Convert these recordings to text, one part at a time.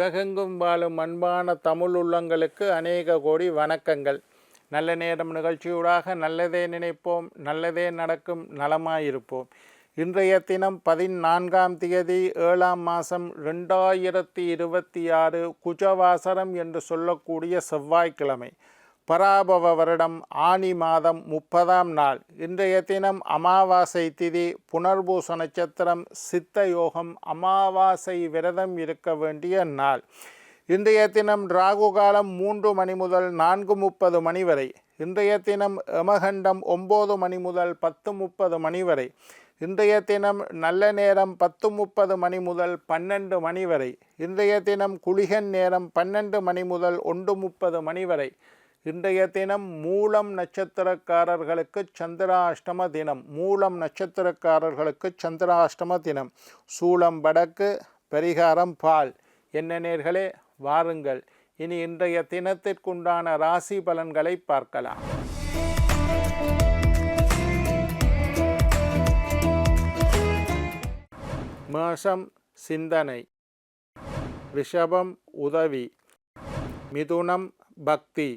உலகெங்கும் வாழும் அன்பான தமிழ் உள்ளங்களுக்கு அநேக கோடி வணக்கங்கள். நல்ல நேரம் நிகழ்ச்சியூடாக நல்லதே நினைப்போம், நல்லதே நடக்கும், நலமாயிருப்போம். இன்றைய தினம் 14ஆம் தேதி 7ஆம் மாதம் 2026 குஜவாசரம் என்று சொல்லக்கூடிய செவ்வாய்க்கிழமை, பராபவ வருடம் ஆனி மாதம் 30ஆம் நாள். இன்றைய தினம் அமாவாசை திதி, புனர்பூச நட்சத்திரம், சித்த யோகம், அமாவாசை விரதம் இருக்க வேண்டிய நாள். இன்றைய தினம் ராகு காலம் 3 மணி முதல் 4:30 மணி வரை. இன்றைய தினம் யமகண்டம் 9 மணி முதல் 10:30 மணி வரை. இன்றைய தினம் நல்ல நேரம் 10:30 மணி முதல் 12 மணி வரை. இன்றைய தினம் குளிகன் நேரம் 12 மணி முதல் 1:30 மணி வரை. இன்றைய தினம் மூலம் நட்சத்திரக்காரர்களுக்கு சந்திராஷ்டம தினம். மூலம் நட்சத்திரக்காரர்களுக்கு சந்திராஷ்டம தினம். சூலம் வடக்கு, பரிகாரம் பால். என்ன நேர்களே, வாருங்கள் இனி இன்றைய தினத்திற்குண்டான ராசி பலன்களை பார்க்கலாம். மேஷம் சிந்தனை, ரிஷபம் உதவி, மிதுனம் பக்தி,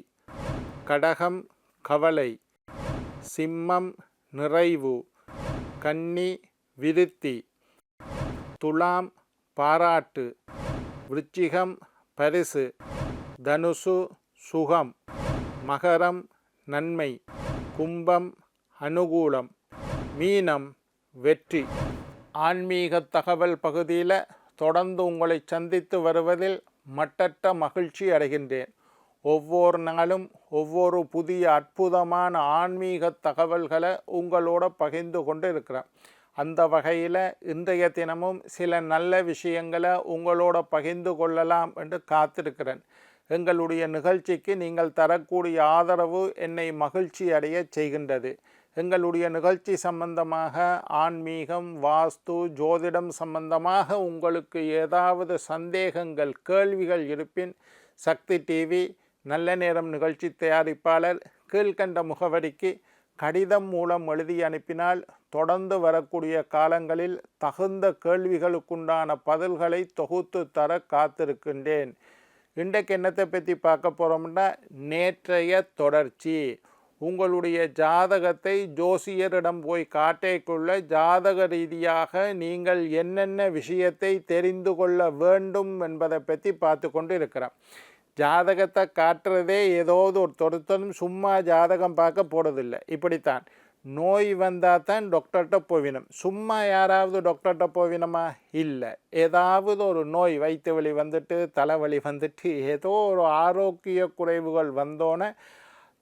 கடகம் கவலை, சிம்மம் நிறைவு, கன்னி விருத்தி, துலாம் பாராட்டு, விருச்சிகம் பரிசு, தனுசு சுகம், மகரம் நன்மை, கும்பம் அனுகூலம், மீனம் வெற்றி. ஆன்மீக தகவல் பகுதியில் தொடர்ந்து உங்களை சந்தித்து வருவதில் மட்டற்ற மகிழ்ச்சி அடைகின்றேன். ஒவ்வொரு நாளும் ஒவ்வொரு புதிய அற்புதமான ஆன்மீக தகவல்களை உங்களோட பகிர்ந்து கொண்டு இருக்கிறேன். அந்த வகையில் இன்றைய தினமும் சில நல்ல விஷயங்களை உங்களோட பகிர்ந்து கொள்ளலாம் என்று காத்திருக்கிறேன். எங்களுடைய நிகழ்ச்சிக்கு நீங்கள் தரக்கூடிய ஆதரவு என்னை மகிழ்ச்சி அடைய செய்கின்றது. எங்களுடைய நிகழ்ச்சி சம்பந்தமாக ஆன்மீகம், வாஸ்து, ஜோதிடம் சம்பந்தமாக உங்களுக்கு ஏதாவது சந்தேகங்கள், கேள்விகள் இருப்பின் சக்தி டிவி நல்ல நேரம் நிகழ்ச்சி தயாரிப்பாளர் கீழ்கண்ட முகவரிக்கு கடிதம் மூலம் எழுதி அனுப்பினால் தொடர்ந்து வரக்கூடிய காலங்களில் தகுந்த கேள்விகளுக்குண்டான பதில்களை தொகுத்து தர காத்திருக்கின்றேன். இன்றைக்கு என்னத்தை பற்றி பார்க்க போகிறோம்னா, நேற்றைய தொடர்ச்சி. உங்களுடைய ஜாதகத்தை ஜோசியரிடம் போய் காட்டேக்குள்ள ஜாதக ரீதியாக நீங்கள் என்னென்ன விஷயத்தை தெரிந்து கொள்ள வேண்டும் என்பதை பற்றி பார்த்து கொண்டு இருக்கிறோம். ஜாதகத்தை காட்டுறதே ஏதாவது ஒருத்தரும் சும்மா ஜாதகம் பார்க்க போகிறதில்லை. இப்படித்தான் நோய் வந்தால் தான் டாக்டர்கிட்ட போவினோம். சும்மா யாராவது டாக்டர்கிட்ட போவினமா? இல்லை. ஏதாவது ஒரு நோய், வயிற்று வலி வந்துட்டு, தலைவலி வந்துட்டு, ஏதோ ஒரு ஆரோக்கிய குறைவுகள் வந்தோன்னே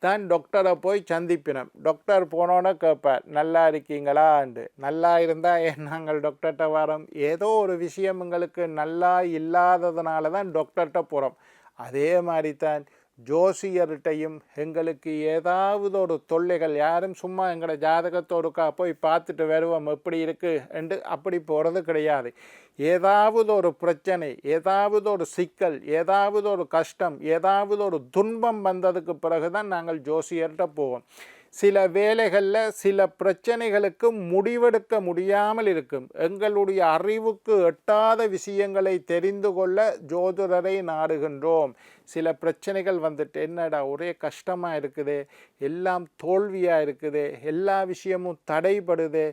தான் டாக்டரை போய் சந்திப்பினோம். டாக்டர் போனோன்னே கேட்பார், நல்லா இருக்கீங்களாண்டு. நல்லா இருந்தால் நாங்கள் டாக்டர்கிட்ட வரோம். ஏதோ ஒரு விஷயம் எங்களுக்கு நல்லா இல்லாததுனால தான் டாக்டர்கிட்ட போகிறோம். அதே மாதிரி தான் ஜோசியர்கிட்டையும் எங்களுக்கு ஏதாவது ஒரு தொல்லைகள், யாரும் சும்மா எங்களோட ஜாதகத்தோடுக்கா போய் பார்த்துட்டு வருவோம் எப்படி இருக்குது என்று அப்படி போகிறது கிடையாது. ஏதாவது ஒரு பிரச்சனை, ஏதாவது ஒரு சிக்கல், ஏதாவது ஒரு கஷ்டம், ஏதாவது ஒரு துன்பம் வந்ததுக்கு பிறகு தான் நாங்கள் ஜோசியர்கிட்ட போவோம். சில வேளைகளில் சில பிரச்சனைகளுக்கு முடிவெடுக்க முடியாமல் இருக்கும். எங்களுடைய அறிவுக்கு எட்டாத விஷயங்களை தெரிந்து கொள்ள ஜோதிடரை நாடுகின்றோம். சில பிரச்சனைகள் வந்துட்டு, என்னடா ஒரே கஷ்டமாக இருக்குது, எல்லாம் தோல்வியாக இருக்குது, எல்லா விஷயமும் தடைபடுது,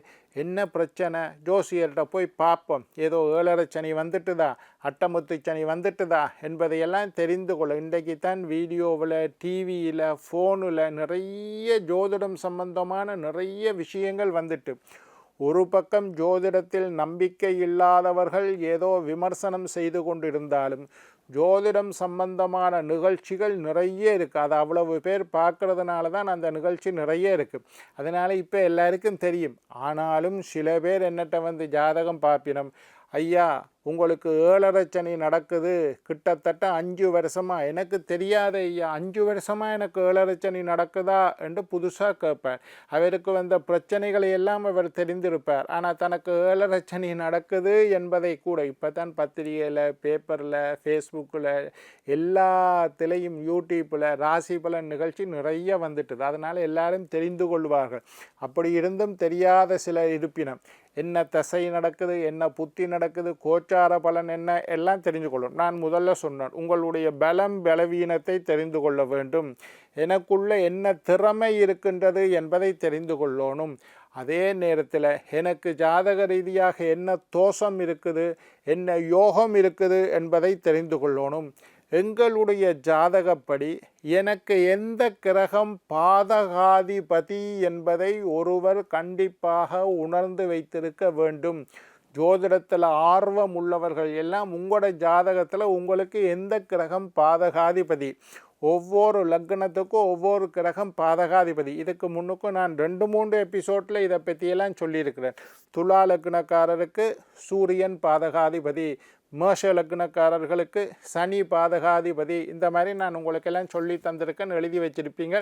என்ன பிரச்சனை, ஜோசியர்கிட்ட போய் பார்ப்போம். ஏதோ 7.5 சனி வந்துட்டுதா, அட்டமுத்து சனி வந்துட்டுதா என்பதையெல்லாம் தெரிந்து கொள்ள இன்றைக்கு தான் வீடியோவில், டிவியில், ஃபோனில் நிறைய ஜோதிடம் சம்பந்தமான நிறைய விஷயங்கள் வந்துட்டு. ஒரு பக்கம் ஜோதிடத்தில் நம்பிக்கை இல்லாதவர்கள் ஏதோ விமர்சனம் செய்து கொண்டிருந்தாலும் ஜோதிடம் சம்பந்தமான நிகழ்ச்சிகள் நிறைய இருக்குது. அது அவ்வளவு பேர் பார்க்குறதுனால தான் அந்த நிகழ்ச்சி நிறைய இருக்குது. அதனால் இப்போ எல்லாருக்கும் தெரியும். ஆனாலும் சில பேர் என்னட்ட வந்து ஜாதகம் பார்ப்பினோம், ஐயா உங்களுக்கு 7.5 சனி நடக்குது, கிட்டத்தட்ட 5 வருஷமாக, எனக்கு தெரியாத ஐயா 5 வருஷமாக எனக்கு 7.5 சனி நடக்குதா என்று புதுசாக கேட்பார். அவருக்கு வந்த பிரச்சனைகளை எல்லாம் அவர் தெரிந்திருப்பார். ஆனால் தனக்கு 7.5 சனி நடக்குது என்பதை கூட இப்போ தான் பத்திரிகையில், பேப்பரில், ஃபேஸ்புக்கில், எல்லாத்திலையும், யூடியூப்பில் ராசி பலன் நிகழ்ச்சி நிறைய வந்துட்டுது. அதனால் எல்லாரும் தெரிந்து கொள்வார்கள். அப்படி இருந்தும் தெரியாத சிலர் இருப்பினம், என்ன தசை நடக்குது, என்ன புத்தி நடக்குது, கோச்ச கோச்சார பலன் என்ன எல்லாம் தெரிந்து கொள்ளும். நான் முதல்ல சொன்னேன், உங்களுடைய பலம் பலவீனத்தை தெரிந்து கொள்ள வேண்டும். எனக்குள்ள என்ன திறமை இருக்கின்றது என்பதை தெரிந்து கொள்ளணும். அதே நேரத்தில் எனக்கு ஜாதக ரீதியாக என்ன தோஷம் இருக்குது, என்ன யோகம் இருக்குது என்பதை தெரிந்து கொள்ளணும். எங்களுடைய ஜாதகப்படி எனக்கு எந்த கிரகம் பாதகாதிபதி என்பதை ஒருவர் கண்டிப்பாக உணர்ந்து வைத்திருக்க வேண்டும். ஜோதிடத்தில் ஆர்வம் உள்ளவர்கள் எல்லாம் உங்களோட ஜாதகத்தில் உங்களுக்கு எந்த கிரகம் பாதகாதிபதி, ஒவ்வொரு லக்னத்துக்கும் ஒவ்வொரு கிரகம் பாதகாதிபதி. இதுக்கு முன்னுக்கும் நான் 2-3 எபிசோடில் இதை பற்றியெல்லாம் சொல்லியிருக்கிறேன். துலா லக்னக்காரருக்கு சூரியன் பாதகாதிபதி, மேஷ லக்னக்காரர்களுக்கு சனி பாதகாதிபதி. இந்த மாதிரி நான் உங்களுக்கெல்லாம் சொல்லி தந்திருக்கேன்னு எழுதி வச்சிருப்பீங்க.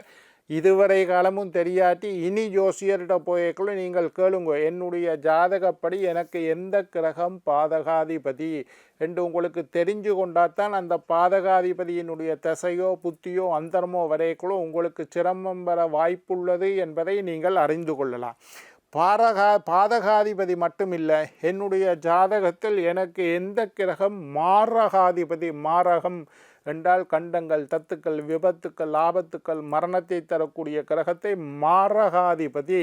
இதுவரை காலமும் தெரியாட்டி இனி ஜோசியர்கிட்ட போய்க்குள்ள நீங்கள் கேளுங்க, என்னுடைய ஜாதகப்படி எனக்கு எந்த கிரகம் பாதகாதிபதி என்று உங்களுக்கு தெரிஞ்சு கொண்டாதான் அந்த பாதகாதிபதியினுடைய தசையோ புத்தியோ அந்தரமோ வரைக்குள்ள உங்களுக்கு சிரமம் வர வாய்ப்புள்ளது என்பதை நீங்கள் அறிந்து கொள்ளலாம். பாதகாதிபதி மட்டும் இல்லை, என்னுடைய ஜாதகத்தில் எனக்கு எந்த கிரகம் மாரகாதிபதி, மாரகம் என்றால் கண்டங்கள், தத்துக்கள், விபத்துக்கள், ஆபத்துக்கள், மரணத்தை தரக்கூடிய கிரகத்தை மாரகாதிபதி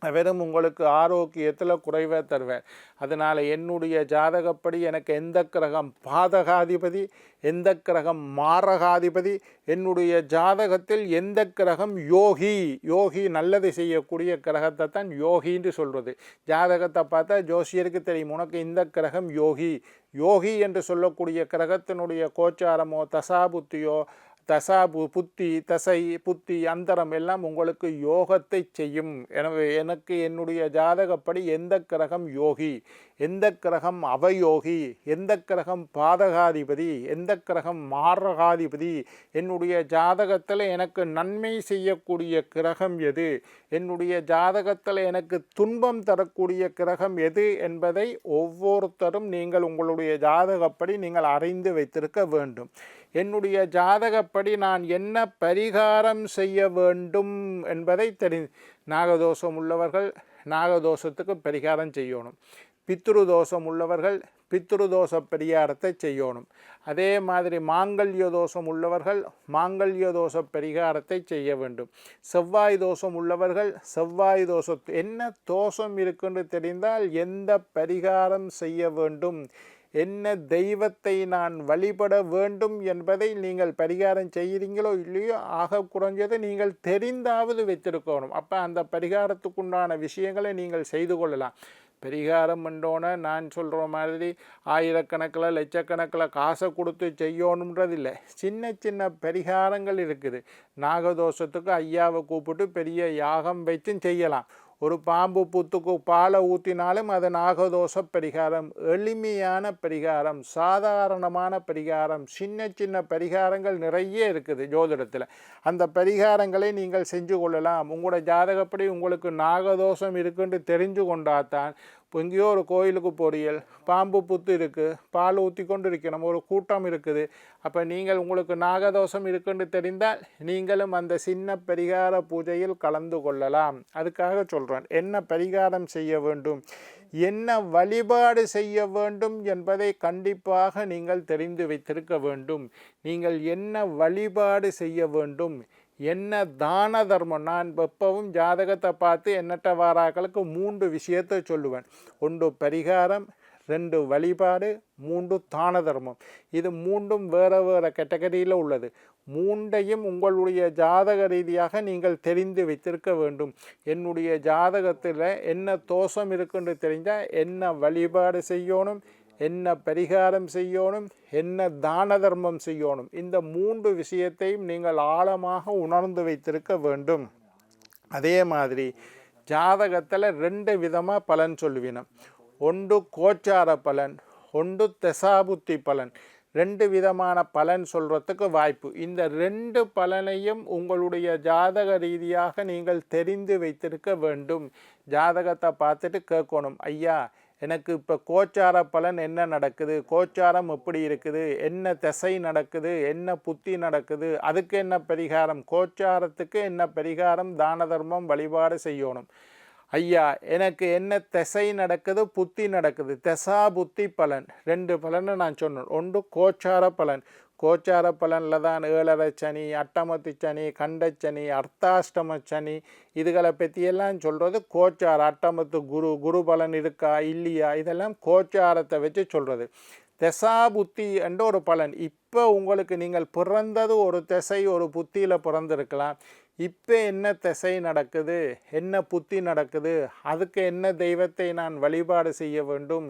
வெறும் உங்களுக்கு ஆரோக்கியத்தில் குறைவே தருவேன். அதனால் என்னுடைய ஜாதகப்படி எனக்கு எந்த கிரகம் பாதகாதிபதி, எந்த கிரகம் மாரகாதிபதி, என்னுடைய ஜாதகத்தில் எந்த கிரகம் யோகி, யோகி நல்லது செய்யக்கூடிய கிரகத்தை தான் யோகின்னு சொல்கிறது. ஜாதகத்தை பார்த்தா ஜோசியருக்கு தெரியும் உனக்கு இந்த கிரகம் யோகி. யோகி என்று சொல்லக்கூடிய கிரகத்தினுடைய கோச்சாரமோ தசாபுத்தியோ, புத்தி, தசை, புத்தி, அந்தரம் எல்லாம் உங்களுக்கு யோகத்தை செய்யும். எனவே எனக்கு என்னுடைய ஜாதகப்படி எந்த கிரகம் யோகி, எந்த கிரகம் அவயோகி, எந்த கிரகம் பாதகாதிபதி, எந்த கிரகம் மாரகாதிபதி, என்னுடைய ஜாதகத்தில் எனக்கு நன்மை செய்யக்கூடிய கிரகம் எது, என்னுடைய ஜாதகத்தில் எனக்கு துன்பம் தரக்கூடிய கிரகம் எது என்பதை ஒவ்வொருத்தரும் நீங்கள் உங்களுடைய ஜாதகப்படி நீங்கள் அறிந்து வைத்திருக்க வேண்டும். என்னுடைய ஜாதகப்படி நான் என்ன பரிகாரம் செய்ய வேண்டும் என்பதை நாகதோஷம் உள்ளவர்கள் நாகதோஷத்துக்கு பரிகாரம் செய்யணும். பித்ருதோஷம் உள்ளவர்கள் பித்ருதோஷ பரிகாரத்தை செய்யணும். அதே மாதிரி மாங்கல்ய தோஷம் உள்ளவர்கள் மாங்கல்ய தோஷ பரிகாரத்தை செய்ய வேண்டும். செவ்வாய் தோஷம் உள்ளவர்கள் செவ்வாய் தோஷத்து என்ன தோஷம் இருக்குன்னு தெரிந்தால் எந்த பரிகாரம் செய்ய வேண்டும், என்ன தெய்வத்தை நான் வழிபட வேண்டும் என்பதை நீங்கள் பரிகாரம் செய்கிறீங்களோ இல்லையோ ஆக குறைஞ்சது நீங்கள் தெரிந்தாவது வைத்திருக்கணும். அப்போ அந்த பரிகாரத்துக்குண்டான விஷயங்களை நீங்கள் செய்து கொள்ளலாம். பரிகாரம் பண்ணோன்னே நான் சொல்கிற மாதிரி ஆயிரக்கணக்கில் லட்சக்கணக்கில் காசை கொடுத்து செய்யணுன்றது இல்லை. சின்ன சின்ன பரிகாரங்கள் இருக்குது. நாகதோஷத்துக்கு ஐயாவை கூப்பிட்டு பெரிய யாகம் வைத்தும் செய்யலாம். ஒரு பாம்பு புத்துக்கு பாலை ஊற்றினாலும் அது நாகதோஷ பரிகாரம். எளிமையான பரிகாரம், சாதாரணமான பரிகாரம், சின்ன சின்ன பரிகாரங்கள் நிறைய இருக்குது ஜோதிடத்தில். அந்த பரிகாரங்களை நீங்கள் செஞ்சு கொள்ளலாம். உங்களோட ஜாதகப்படி உங்களுக்கு நாகதோஷம் இருக்குன்னு தெரிஞ்சு கொண்டாதான். இப்போ எங்கேயோ ஒரு கோயிலுக்கு போறீர்கள், பாம்பு புத்து இருக்குது, பால் ஊற்றி கொண்டு இருக்கணும், ஒரு கூட்டம் இருக்குது. அப்போ நீங்கள் உங்களுக்கு நாகதோஷம் இருக்குன்னு தெரிந்தால் நீங்களும் அந்த சின்ன பரிகார பூஜையில் கலந்து கொள்ளலாம். அதுக்காக சொல்கிறேன், என்ன பரிகாரம் செய்ய வேண்டும், என்ன வழிபாடு செய்ய வேண்டும் என்பதை கண்டிப்பாக நீங்கள் தெரிந்து வைத்திருக்க வேண்டும். நீங்கள் என்ன வழிபாடு செய்ய வேண்டும், என்ன தான தர்மம். நான் எப்பவும் ஜாதகத்தை பார்த்து எண்ணற்ற வாராக்களுக்கு 3 விஷயத்தை சொல்லுவேன். 1 பரிகாரம், 2 வழிபாடு, 3 தான தர்மம். இது 3ம் வேறு வேறு கேட்டகரியில் உள்ளது. 3ஐயும் உங்களுடைய ஜாதக ரீதியாக நீங்கள் தெரிந்து வைத்திருக்க வேண்டும். என்னுடைய ஜாதகத்தில் என்ன தோஷம் இருக்குன்னு தெரிஞ்சால் என்ன வழிபாடு செய்யணும், என்ன பரிகாரம் செய்யணும், என்ன தான தர்மம் செய்யணும். இந்த 3 விஷயத்தையும் நீங்கள் ஆழமாக உணர்ந்து வைத்திருக்க வேண்டும். அதே மாதிரி ஜாதகத்தில் 2 விதமாக பலன் சொல்லுவினோம். 1 கோச்சார பலன், 1 தசாபுத்தி பலன். 2 விதமான பலன் சொல்கிறதுக்கு வாய்ப்பு. இந்த 2 பலனையும் உங்களுடைய ஜாதக ரீதியாக நீங்கள் தெரிந்து வைத்திருக்க வேண்டும். ஜாதகத்தை பார்த்துட்டு கேட்கணும், ஐயா எனக்கு இப்போ கோச்சார பலன் என்ன நடக்குது, கோச்சாரம் எப்படி இருக்குது, என்ன திசை நடக்குது, என்ன புத்தி நடக்குது, அதுக்கு என்ன பரிகாரம், கோச்சாரத்துக்கு என்ன பரிகாரம், தான தர்மம், வழிபாடு செய்யணும். ஐயா எனக்கு என்ன திசை நடக்குது புத்தி நடக்குது, தசா புத்தி பலன் 2 பலனை நான் சொன்னேன். ஒன்று கோச்சார பலன். கோச்சார பலனில் தான் ஏழரை சனி, அட்டமத்து சனி, கண்டச்சனி, அர்த்தாஷ்டம சனி இதுகளை பற்றியெல்லாம் சொல்கிறது கோச்சார. அட்டமத்து குரு பலன் இருக்கா இல்லையா இதெல்லாம் கோச்சாரத்தை வச்சு சொல்கிறது. தசா புத்தி என்ற ஒரு பலன். இப்போ உங்களுக்கு நீங்கள் பிறந்தது ஒரு திசை ஒரு புத்தியில் பிறந்திருக்கலாம். இப்போ என்ன திசை நடக்குது, என்ன புத்தி நடக்குது, அதுக்கு என்ன தெய்வத்தை நான் வழிபாடு செய்ய வேண்டும்,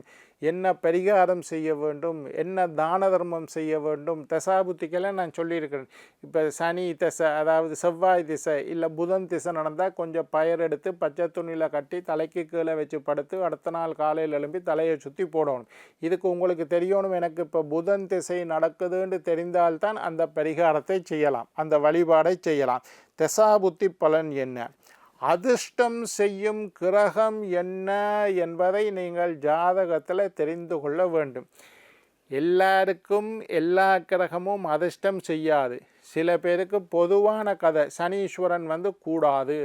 என்ன பரிகாரம் செய்ய வேண்டும், என்ன தான தர்மம் செய்ய வேண்டும், தசாபுத்திக்கெல்லாம் நான் சொல்லியிருக்கிறேன். இப்போ சனி திசை அதாவது செவ்வாய் திசை இல்லை புதன் திசை நடந்தால் கொஞ்சம் பயர் எடுத்து பச்சை துணியில் கட்டி தலைக்கு கீழே வச்சு படுத்து அடுத்த நாள் காலையில் எழும்பி தலையை சுற்றி போடணும். இதுக்கு உங்களுக்கு தெரியணும், எனக்கு இப்போ புதன் திசை நடக்குதுன்னு தெரிந்தால்தான் அந்த பரிகாரத்தை செய்யலாம், அந்த வழிபாடை செய்யலாம். தசாபுத்தி பலன் என்ன, அதிர்ஷ்டம் செய்யும் கிரகம் என்ன என்பதை நீங்கள் ஜாதகத்தில் தெரிந்து கொள்ள வேண்டும். எல்லாருக்கும் எல்லா கிரகமும் அதிர்ஷ்டம் செய்யாது. சில பேருக்கு பொதுவான கதை சனீஸ்வரன் கூடாது.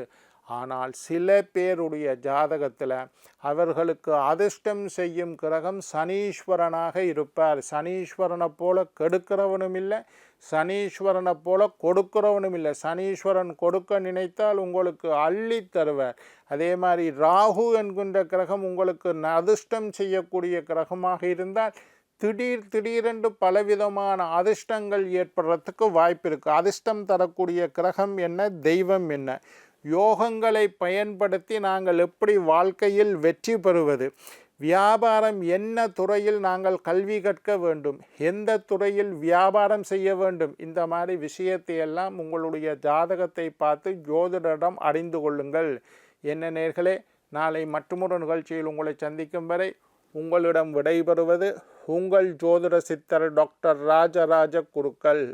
ஆனால் சில பேருடைய ஜாதகத்தில் அவர்களுக்கு அதிர்ஷ்டம் செய்யும் கிரகம் சனீஸ்வரனாக இருப்பார். சனீஸ்வரனை போல கெடுக்கிறவனும் இல்லை, சனீஸ்வரனை போல கொடுக்கிறவனும் இல்லை. சனீஸ்வரன் கொடுக்க நினைத்தால் உங்களுக்கு அள்ளி தருவார். அதே மாதிரி ராகு என்கின்ற கிரகம் உங்களுக்கு அதிர்ஷ்டம் செய்யக்கூடிய கிரகமாக இருந்தால் திடீரென்று பலவிதமான அதிர்ஷ்டங்கள் ஏற்படுறதுக்கு வாய்ப்பு இருக்குது. அதிர்ஷ்டம் தரக்கூடிய கிரகம் என்ன, தெய்வம் என்ன, யோகங்களை பயன்படுத்தி நாங்கள் எப்படி வாழ்க்கையில் வெற்றி பெறுவது, வியாபாரம் என்ன துறையில் நாங்கள் கல்வி கற்க வேண்டும், எந்த துறையில் வியாபாரம் செய்ய வேண்டும், இந்த மாதிரி விஷயத்தை எல்லாம் உங்களுடைய ஜாதகத்தை பார்த்து ஜோதிடரிடம் அறிந்து கொள்ளுங்கள். என்ன நேயர்களே, நாளை மற்றொரு நிகழ்ச்சியில் உங்களை சந்திக்கும் வரை உங்களிடம் விடைபெறுவது உங்கள் ஜோதிட சித்தர் டாக்டர் ராஜராஜ குருக்கள்.